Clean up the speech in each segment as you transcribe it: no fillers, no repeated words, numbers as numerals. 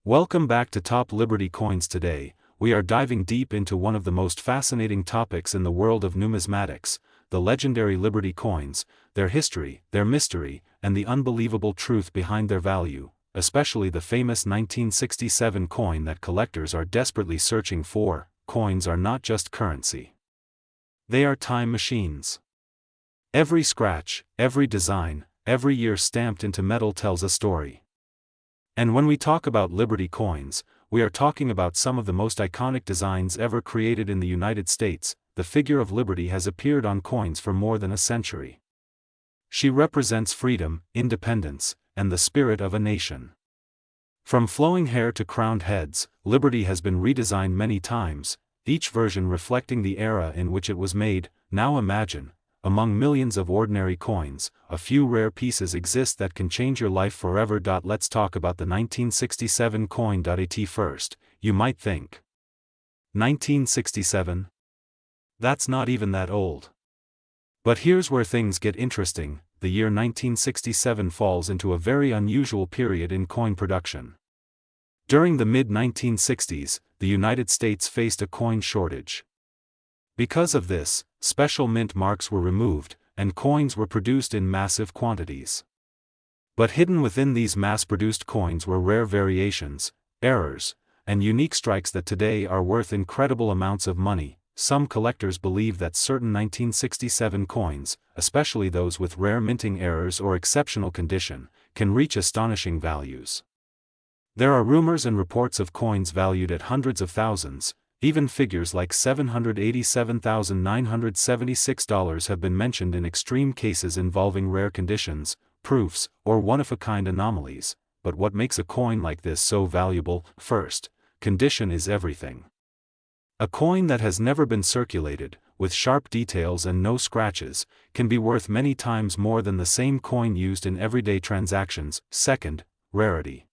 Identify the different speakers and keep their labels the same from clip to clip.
Speaker 1: Welcome back to Top Liberty Coins. Today, we are diving deep into one of the most fascinating topics in the world of numismatics, the legendary Liberty coins, their history, their mystery, and the unbelievable truth behind their value, especially the famous 1967 coin that collectors are desperately searching for. Coins are not just currency. They are time machines. Every scratch, every design, every year stamped into metal tells a story. And when we talk about Liberty coins, we are talking about some of the most iconic designs ever created in the United States. The figure of Liberty has appeared on coins for more than a century. She represents freedom, independence, and the spirit of a nation. From flowing hair to crowned heads, Liberty has been redesigned many times, each version reflecting the era in which it was made. Now imagine, among millions of ordinary coins, a few rare pieces exist that can change your life forever. Let's talk about the 1967 coin. At first, you might think, 1967? That's not even that old. But here's where things get interesting. The year 1967 falls into a very unusual period in coin production. During the mid-1960s, the United States faced a coin shortage. Because of this, special mint marks were removed, and coins were produced in massive quantities. But hidden within these mass-produced coins were rare variations, errors, and unique strikes that today are worth incredible amounts of money. Some collectors believe that certain 1967 coins, especially those with rare minting errors or exceptional condition, can reach astonishing values. There are rumors and reports of coins valued at hundreds of thousands. Even figures like $787,976 have been mentioned in extreme cases involving rare conditions, proofs, or one-of-a-kind anomalies. But what makes a coin like this so valuable? First, condition is everything. A coin that has never been circulated, with sharp details and no scratches, can be worth many times more than the same coin used in everyday transactions. Second, rarity.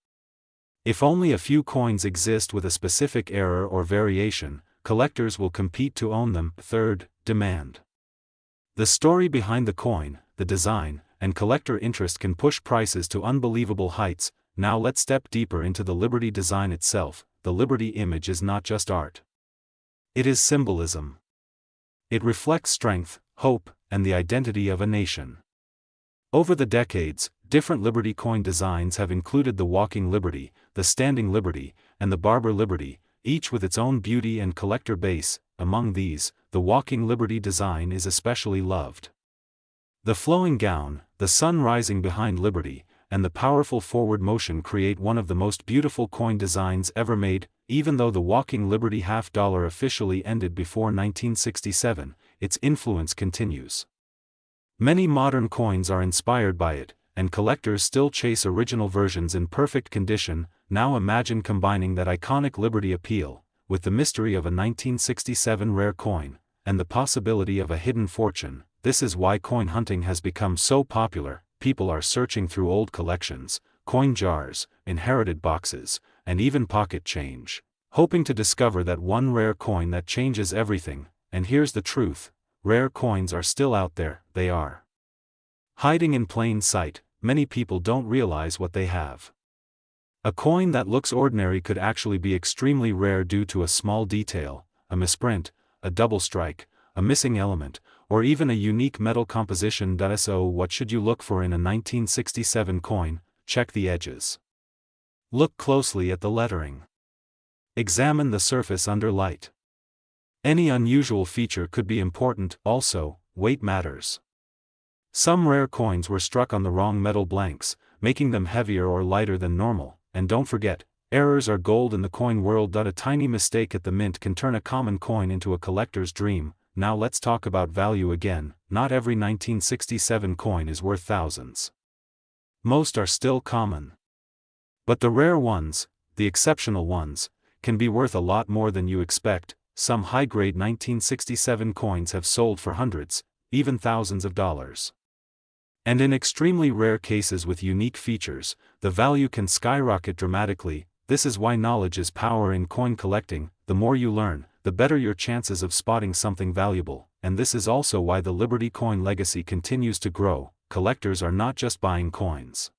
Speaker 1: If only a few coins exist with a specific error or variation, collectors will compete to own them. Third, demand. The story behind the coin, the design, and collector interest can push prices to unbelievable heights. Now let's step deeper into the Liberty design itself. The Liberty image is not just art. It is symbolism. It reflects strength, hope, and the identity of a nation. Over the decades, different Liberty coin designs have included the Walking Liberty, the Standing Liberty, and the Barber Liberty, each with its own beauty and collector base. Among these, the Walking Liberty design is especially loved. The flowing gown, the sun rising behind Liberty, and the powerful forward motion create one of the most beautiful coin designs ever made. Even though the Walking Liberty $50 officially ended before 1967, its influence continues. Many modern coins are inspired by it, and collectors still chase original versions in perfect condition. Now imagine combining that iconic Liberty appeal, with the mystery of a 1967 rare coin, and the possibility of a hidden fortune. This is why coin hunting has become so popular. People are searching through old collections, coin jars, inherited boxes, and even pocket change, hoping to discover that one rare coin that changes everything. And here's the truth, rare coins are still out there. They are hiding in plain sight. Many people don't realize what they have. A coin that looks ordinary could actually be extremely rare due to a small detail, a misprint, a double strike, a missing element, or even a unique metal composition. So what should you look for in a 1967 coin? Check the edges. Look closely at the lettering. Examine the surface under light. Any unusual feature could be important. Also, weight matters. Some rare coins were struck on the wrong metal blanks, making them heavier or lighter than normal. And don't forget, errors are gold in the coin world. A tiny mistake at the mint can turn a common coin into a collector's dream. Now let's talk about value again. Not every 1967 coin is worth thousands. Most are still common. But the rare ones, the exceptional ones, can be worth a lot more than you expect. Some high-grade 1967 coins have sold for hundreds, even thousands of dollars. And in extremely rare cases with unique features, the value can skyrocket dramatically. This is why knowledge is power in coin collecting. The more you learn, the better your chances of spotting something valuable. And this is also why the Liberty coin legacy continues to grow. Collectors are not just buying coins.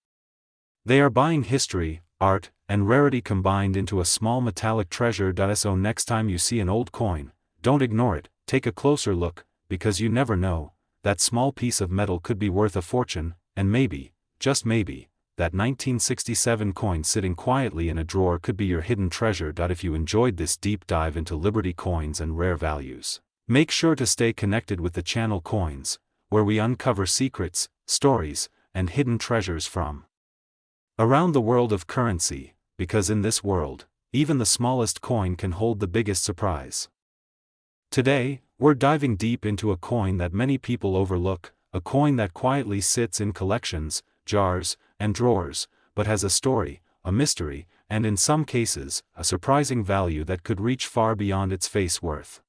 Speaker 1: They are buying history, art, and rarity combined into a small metallic treasure. So next time you see an old coin, don't ignore it, take a closer look, because you never know, that small piece of metal could be worth a fortune, and maybe, just maybe, that 1967 coin sitting quietly in a drawer could be your hidden treasure. If you enjoyed this deep dive into Liberty coins and rare values, make sure to stay connected with the channel Coins, where we uncover secrets, stories, and hidden treasures from around the world of currency, because in this world, even the smallest coin can hold the biggest surprise. Today, we're diving deep into a coin that many people overlook, a coin that quietly sits in collections, jars, and drawers, but has a story, a mystery, and in some cases, a surprising value that could reach far beyond its face worth.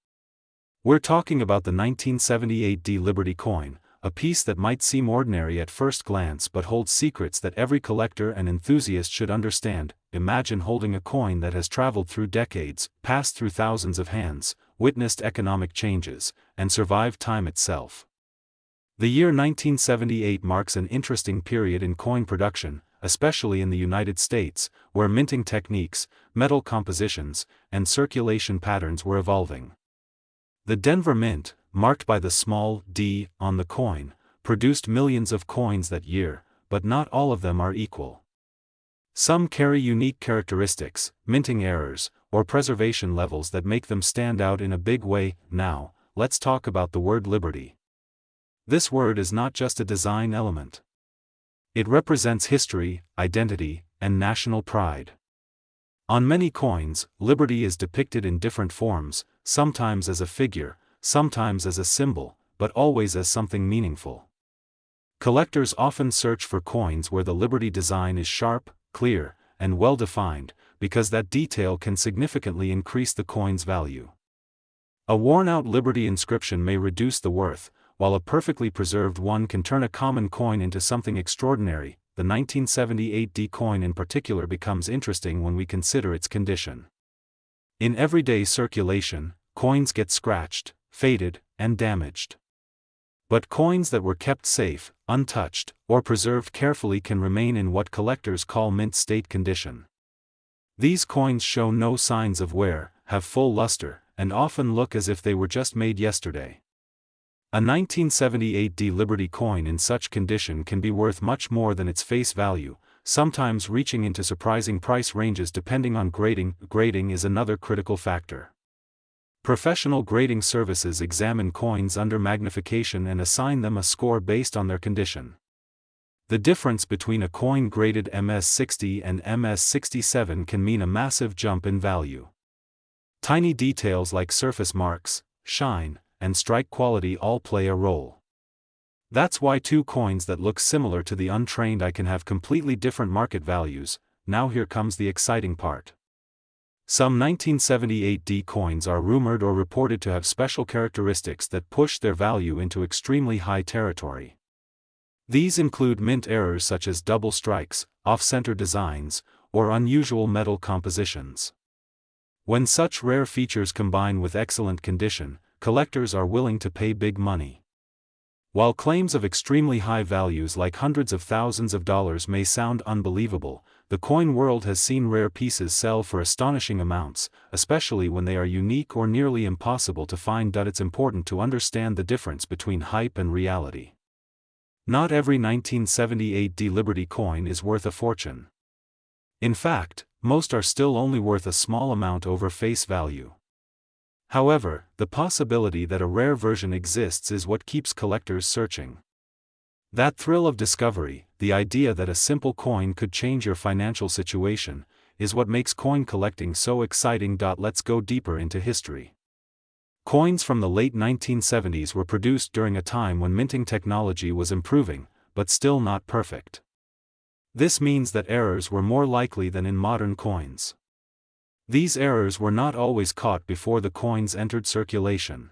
Speaker 1: We're talking about the 1978 Liberty coin, a piece that might seem ordinary at first glance but holds secrets that every collector and enthusiast should understand. Imagine holding a coin that has traveled through decades, passed through thousands of hands, witnessed economic changes, and survived time itself. The year 1978 marks an interesting period in coin production, especially in the United States, where minting techniques, metal compositions, and circulation patterns were evolving. The Denver Mint, marked by the small d on the coin, produced millions of coins that year, but not all of them are equal. Some carry unique characteristics, minting errors, or preservation levels that make them stand out in a big way. Now, let's talk about the word Liberty. This word is not just a design element. It represents history, identity, and national pride. On many coins, Liberty is depicted in different forms, sometimes as a figure, sometimes as a symbol, but always as something meaningful. Collectors often search for coins where the Liberty design is sharp, clear, and well-defined, because that detail can significantly increase the coin's value. A worn-out Liberty inscription may reduce the worth, while a perfectly preserved one can turn a common coin into something extraordinary. The 1978 coin in particular becomes interesting when we consider its condition. In everyday circulation, coins get scratched, faded, and damaged. But coins that were kept safe, untouched, or preserved carefully can remain in what collectors call mint state condition. These coins show no signs of wear, have full luster, and often look as if they were just made yesterday. A 1978 Liberty coin in such condition can be worth much more than its face value, sometimes reaching into surprising price ranges depending on grading. Grading is another critical factor. Professional grading services examine coins under magnification and assign them a score based on their condition. The difference between a coin graded MS-60 and MS-67 can mean a massive jump in value. Tiny details like surface marks, shine, and strike quality all play a role. That's why two coins that look similar to the untrained eye can have completely different market values. Now here comes the exciting part. Some 1978 coins are rumored or reported to have special characteristics that push their value into extremely high territory. These include mint errors such as double strikes, off-center designs, or unusual metal compositions. When such rare features combine with excellent condition, collectors are willing to pay big money. While claims of extremely high values like hundreds of thousands of dollars may sound unbelievable, the coin world has seen rare pieces sell for astonishing amounts, especially when they are unique or nearly impossible to find. It's important to understand the difference between hype and reality. Not every 1978 Liberty coin is worth a fortune. In fact, most are still only worth a small amount over face value. However, the possibility that a rare version exists is what keeps collectors searching. That thrill of discovery, the idea that a simple coin could change your financial situation, is what makes coin collecting so exciting. Let's go deeper into history. Coins from the late 1970s were produced during a time when minting technology was improving, but still not perfect. This means that errors were more likely than in modern coins. These errors were not always caught before the coins entered circulation.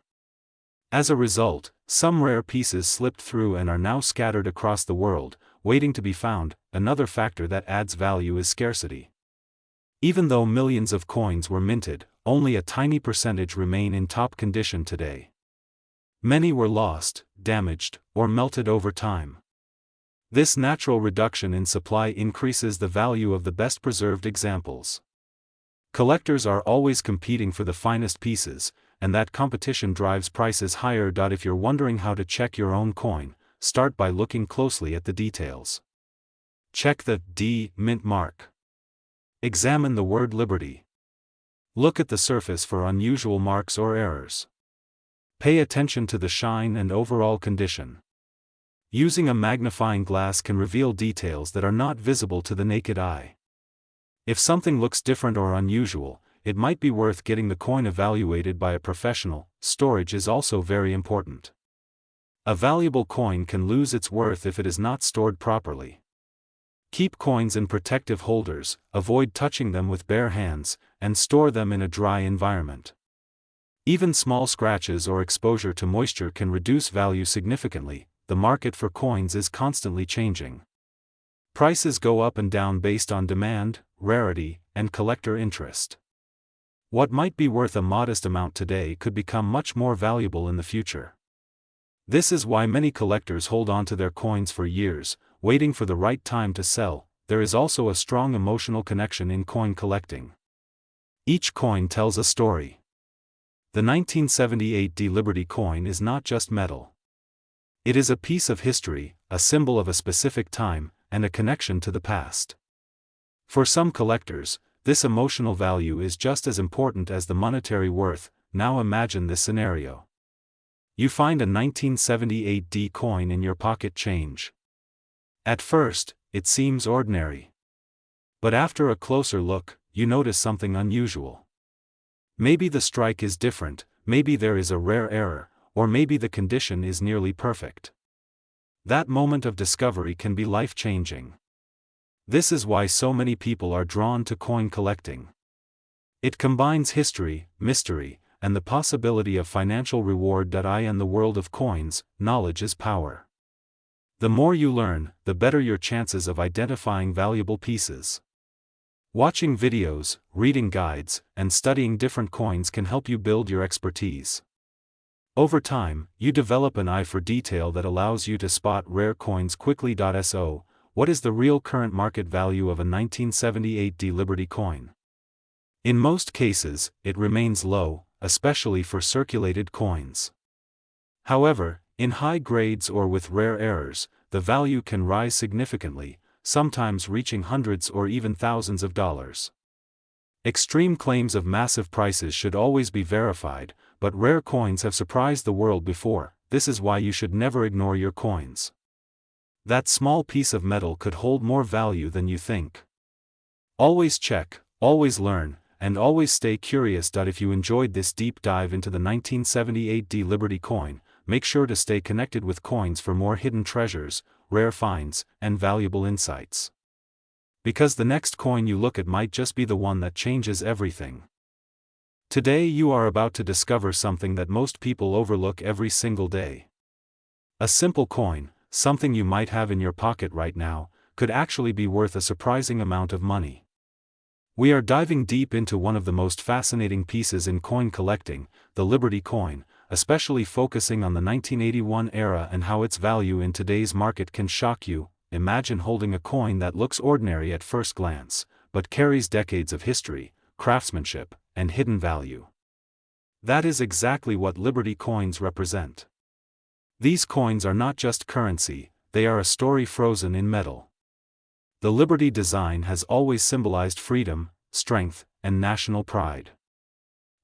Speaker 1: As a result, some rare pieces slipped through and are now scattered across the world, waiting to be found. Another factor that adds value is scarcity. Even though millions of coins were minted, only a tiny percentage remain in top condition today. Many were lost, damaged, or melted over time. This natural reduction in supply increases the value of the best preserved examples. Collectors are always competing for the finest pieces, and that competition drives prices higher. If you're wondering how to check your own coin, start by looking closely at the details. Check the D mint mark. Examine the word Liberty. Look at the surface for unusual marks or errors. Pay attention to the shine and overall condition. Using a magnifying glass can reveal details that are not visible to the naked eye. If something looks different or unusual, it might be worth getting the coin evaluated by a professional. Storage is also very important. A valuable coin can lose its worth if it is not stored properly. Keep coins in protective holders, avoid touching them with bare hands, and store them in a dry environment. Even small scratches or exposure to moisture can reduce value significantly. The market for coins is constantly changing. Prices go up and down based on demand, rarity, and collector interest. What might be worth a modest amount today could become much more valuable in the future. This is why many collectors hold on to their coins for years, waiting for the right time to sell. There is also a strong emotional connection in coin collecting. Each coin tells a story. The 1978 Liberty coin is not just metal. It is a piece of history, a symbol of a specific time, and a connection to the past. For some collectors, this emotional value is just as important as the monetary worth. Now imagine this scenario. You find a 1978 coin in your pocket change. At first, it seems ordinary. But after a closer look, you notice something unusual. Maybe the strike is different, maybe there is a rare error, or maybe the condition is nearly perfect. That moment of discovery can be life-changing. This is why so many people are drawn to coin collecting. It combines history, mystery, and the possibility of financial reward. In the world of coins, knowledge is power. The more you learn, the better your chances of identifying valuable pieces. Watching videos, reading guides, and studying different coins can help you build your expertise. Over time, you develop an eye for detail that allows you to spot rare coins quickly. So, what is the real current market value of a 1978 Liberty coin? In most cases, it remains low, especially for circulated coins. However, in high grades or with rare errors, the value can rise significantly, sometimes reaching hundreds or even thousands of dollars. Extreme claims of massive prices should always be verified, but rare coins have surprised the world before. This is why you should never ignore your coins. That small piece of metal could hold more value than you think. Always check, always learn, and always stay curious. If you enjoyed this deep dive into the 1978 Liberty coin, make sure to stay connected with Coins for more hidden treasures, rare finds, and valuable insights. Because the next coin you look at might just be the one that changes everything. Today you are about to discover something that most people overlook every single day. A simple coin, something you might have in your pocket right now, could actually be worth a surprising amount of money. We are diving deep into one of the most fascinating pieces in coin collecting, the Liberty coin, especially focusing on the 1981 era and how its value in today's market can shock you. Imagine holding a coin that looks ordinary at first glance, but carries decades of history, craftsmanship, and hidden value. That is exactly what Liberty coins represent. These coins are not just currency, they are a story frozen in metal. The Liberty design has always symbolized freedom, strength, and national pride.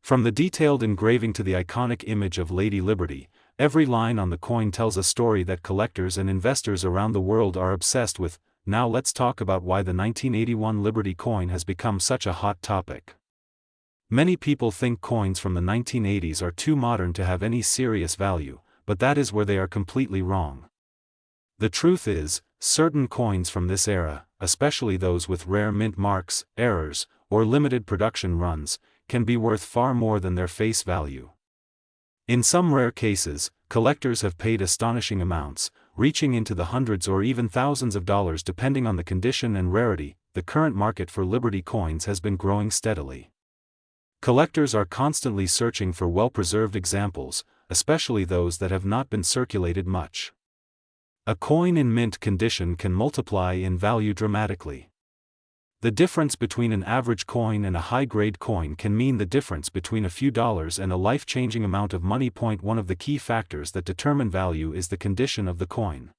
Speaker 1: From the detailed engraving to the iconic image of Lady Liberty, every line on the coin tells a story that collectors and investors around the world are obsessed with. Now let's talk about why the 1981 Liberty coin has become such a hot topic. Many people think coins from the 1980s are too modern to have any serious value, but that is where they are completely wrong. The truth is, certain coins from this era, especially those with rare mint marks, errors, or limited production runs, can be worth far more than their face value. In some rare cases, collectors have paid astonishing amounts, reaching into the hundreds or even thousands of dollars depending on the condition and rarity. The current market for Liberty coins has been growing steadily. Collectors are constantly searching for well-preserved examples, especially those that have not been circulated much. A coin in mint condition can multiply in value dramatically. The difference between an average coin and a high-grade coin can mean the difference between a few dollars and a life-changing amount of money. One of the key factors that determine value is the condition of the coin.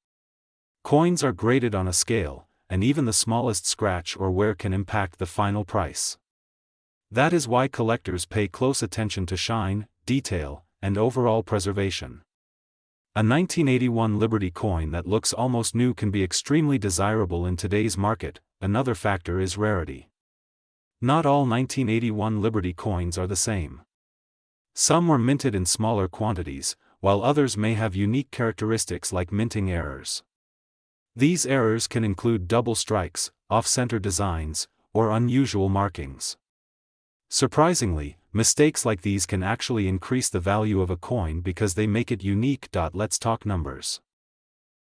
Speaker 1: Coins are graded on a scale, and even the smallest scratch or wear can impact the final price. That is why collectors pay close attention to shine, detail, and overall preservation. A 1981 Liberty coin that looks almost new can be extremely desirable in today's market. Another factor is rarity. Not all 1981 Liberty coins are the same. Some were minted in smaller quantities, while others may have unique characteristics like minting errors. These errors can include double strikes, off-center designs, or unusual markings. Surprisingly, mistakes like these can actually increase the value of a coin because they make it unique. Let's talk numbers.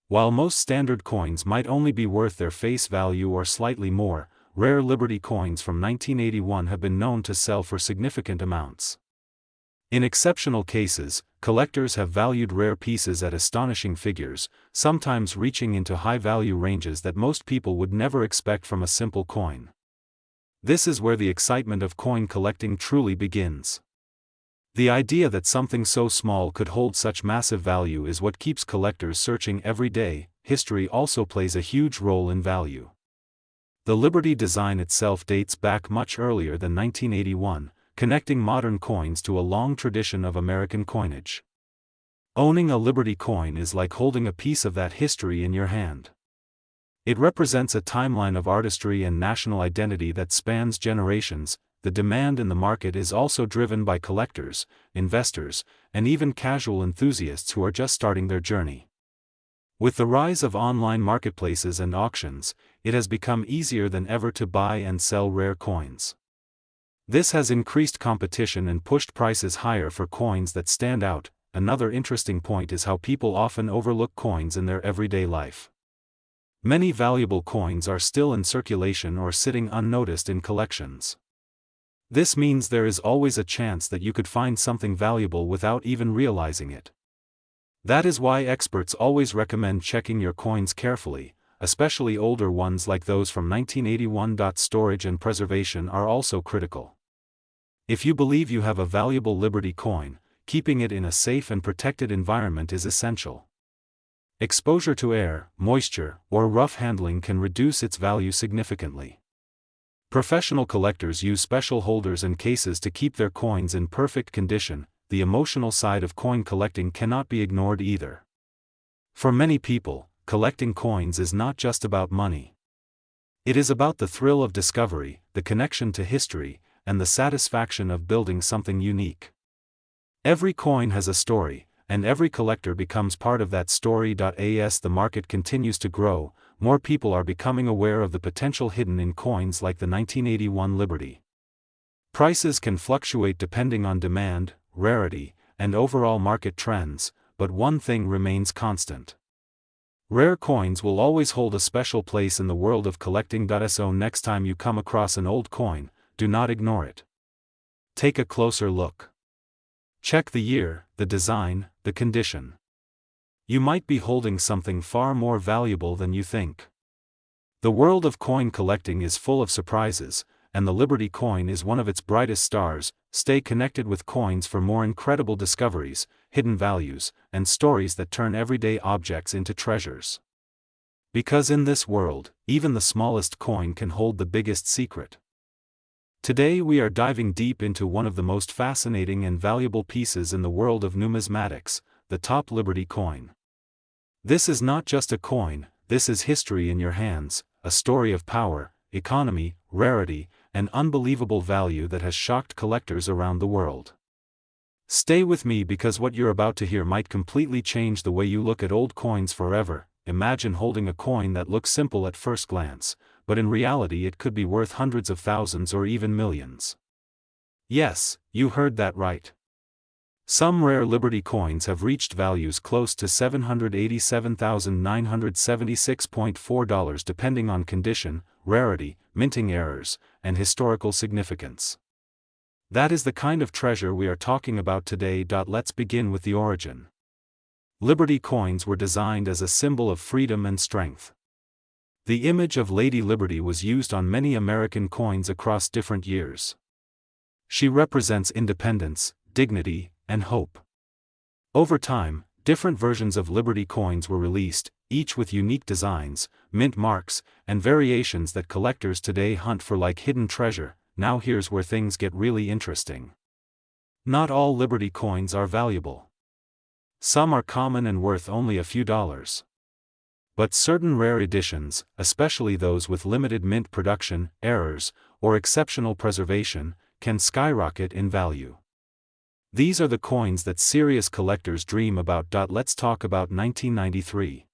Speaker 1: While most standard coins might only be worth their face value or slightly more, rare Liberty coins from 1981 have been known to sell for significant amounts. In exceptional cases, collectors have valued rare pieces at astonishing figures, sometimes reaching into high-value ranges that most people would never expect from a simple coin. This is where the excitement of coin collecting truly begins. The idea that something so small could hold such massive value is what keeps collectors searching every day. History also plays a huge role in value. The Liberty design itself dates back much earlier than 1981, connecting modern coins to a long tradition of American coinage. Owning a Liberty coin is like holding a piece of that history in your hand. It represents a timeline of artistry and national identity that spans generations. The demand in the market is also driven by collectors, investors, and even casual enthusiasts who are just starting their journey. With the rise of online marketplaces and auctions, it has become easier than ever to buy and sell rare coins. This has increased competition and pushed prices higher for coins that stand out. Another interesting point is how people often overlook coins in their everyday life. Many valuable coins are still in circulation or sitting unnoticed in collections. This means there is always a chance that you could find something valuable without even realizing it. That is why experts always recommend checking your coins carefully, especially older ones like those from 1981. Storage and preservation are also critical. If you believe you have a valuable Liberty coin, keeping it in a safe and protected environment is essential. Exposure to air, moisture, or rough handling can reduce its value significantly. Professional collectors use special holders and cases to keep their coins in perfect condition. The emotional side of coin collecting cannot be ignored either. For many people, collecting coins is not just about money. It is about the thrill of discovery, the connection to history, and the satisfaction of building something unique. Every coin has a story, and every collector becomes part of that story. As the market continues to grow, more people are becoming aware of the potential hidden in coins like the 1981 Liberty. Prices can fluctuate depending on demand, rarity, and overall market trends, but one thing remains constant. Rare coins will always hold a special place in the world of collecting. So next time you come across an old coin, do not ignore it. Take a closer look. Check the year, the design, the condition. You might be holding something far more valuable than you think. The world of coin collecting is full of surprises, and the Liberty coin is one of its brightest stars. Stay connected with coins for more incredible discoveries, hidden values, and stories that turn everyday objects into treasures. Because in this world, even the smallest coin can hold the biggest secret. Today we are diving deep into one of the most fascinating and valuable pieces in the world of numismatics, the top Liberty coin. This is not just a coin, this is history in your hands, a story of power, economy, rarity, and unbelievable value that has shocked collectors around the world. Stay with me because what you're about to hear might completely change the way you look at old coins forever. Imagine holding a coin that looks simple at first glance, but in reality it could be worth hundreds of thousands or even millions. Yes, you heard that right. Some rare Liberty coins have reached values close to $787,976.4 depending on condition, rarity, minting errors, and historical significance. That is the kind of treasure we are talking about today. Let's begin with the origin. Liberty coins were designed as a symbol of freedom and strength. The image of Lady Liberty was used on many American coins across different years. She represents independence, dignity, and hope. Over time, different versions of Liberty coins were released, each with unique designs, mint marks, and variations that collectors today hunt for like hidden treasure. Now here's where things get really interesting. Not all Liberty coins are valuable. Some are common and worth only a few dollars. But certain rare editions, especially those with limited mint production, errors, or exceptional preservation, can skyrocket in value. These are the coins that serious collectors dream about. Let's talk about 1993.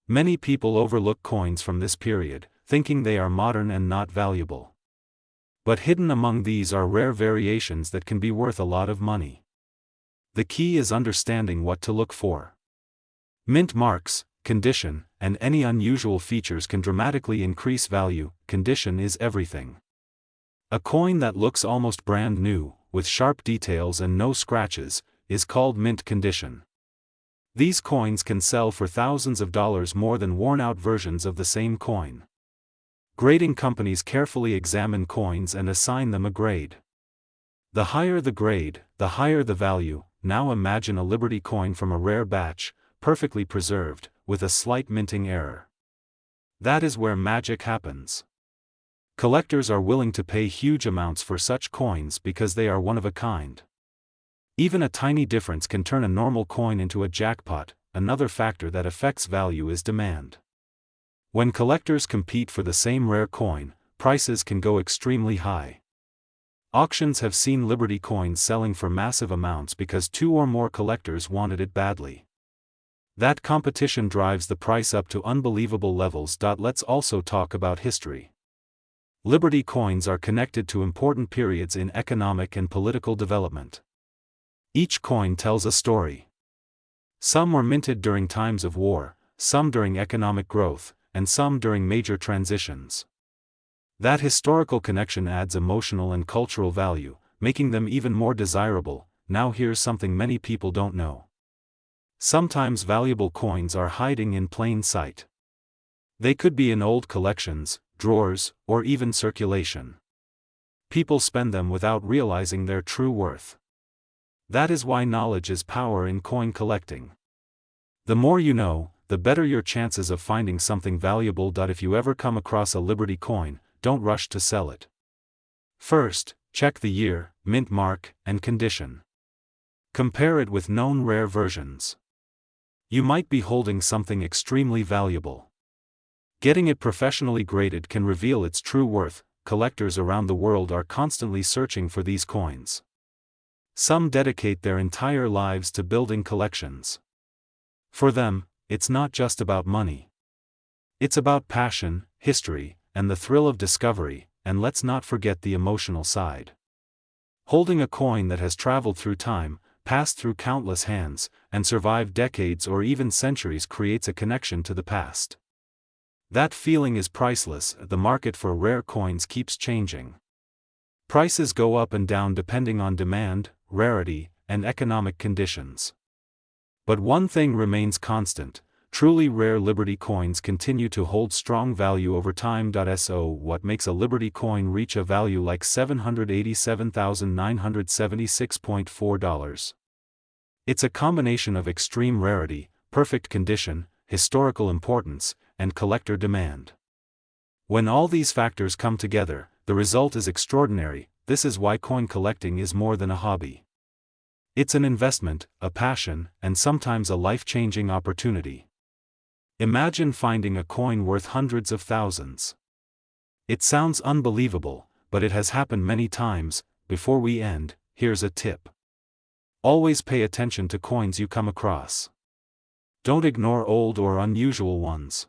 Speaker 1: Many people overlook coins from this period, thinking they are modern and not valuable. But hidden among these are rare variations that can be worth a lot of money. The key is understanding what to look for. Mint marks, condition, and any unusual features can dramatically increase value. Condition is everything. A coin that looks almost brand new, with sharp details and no scratches, is called mint condition. These coins can sell for thousands of dollars more than worn-out versions of the same coin. Grading companies carefully examine coins and assign them a grade. The higher the grade, the higher the value. Now imagine a Liberty coin from a rare batch, perfectly preserved, with a slight minting error. That is where magic happens. Collectors are willing to pay huge amounts for such coins because they are one of a kind. Even a tiny difference can turn a normal coin into a jackpot. Another factor that affects value is demand. When collectors compete for the same rare coin, prices can go extremely high. Auctions have seen Liberty coins selling for massive amounts because two or more collectors wanted it badly. That competition drives the price up to unbelievable levels. Let's also talk about history. Liberty coins are connected to important periods in economic and political development. Each coin tells a story. Some were minted during times of war, some during economic growth, and some during major transitions. That historical connection adds emotional and cultural value, making them even more desirable. Now here's something many people don't know. Sometimes valuable coins are hiding in plain sight. They could be in old collections, drawers, or even circulation. People spend them without realizing their true worth. That is why knowledge is power in coin collecting. The more you know, the better your chances of finding something valuable. If you ever come across a Liberty coin, don't rush to sell it. First, check the year, mint mark, and condition. Compare it with known rare versions. You might be holding something extremely valuable. Getting it professionally graded can reveal its true worth. Collectors around the world are constantly searching for these coins. Some dedicate their entire lives to building collections. For them, it's not just about money. It's about passion, history, and the thrill of discovery, and let's not forget the emotional side. Holding a coin that has traveled through time, passed through countless hands, and survived decades or even centuries creates a connection to the past. That feeling is priceless. The market for rare coins keeps changing. Prices go up and down depending on demand, rarity, and economic conditions. But one thing remains constant: truly rare Liberty coins continue to hold strong value over time. So what makes a Liberty coin reach a value like $787,976.4? It's a combination of extreme rarity, perfect condition, historical importance, and collector demand. When all these factors come together, the result is extraordinary. This is why coin collecting is more than a hobby. It's an investment, a passion, and sometimes a life-changing opportunity. Imagine finding a coin worth hundreds of thousands. It sounds unbelievable, but it has happened many times. Before we end, here's a tip. Always pay attention to coins you come across. Don't ignore old or unusual ones.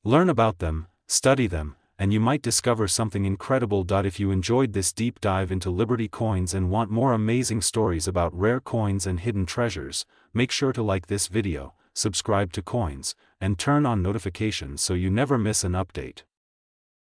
Speaker 1: Learn about them, study them, and you might discover something incredible. If you enjoyed this deep dive into Liberty coins and want more amazing stories about rare coins and hidden treasures, make sure to like this video, subscribe to Coins, and turn on notifications so you never miss an update.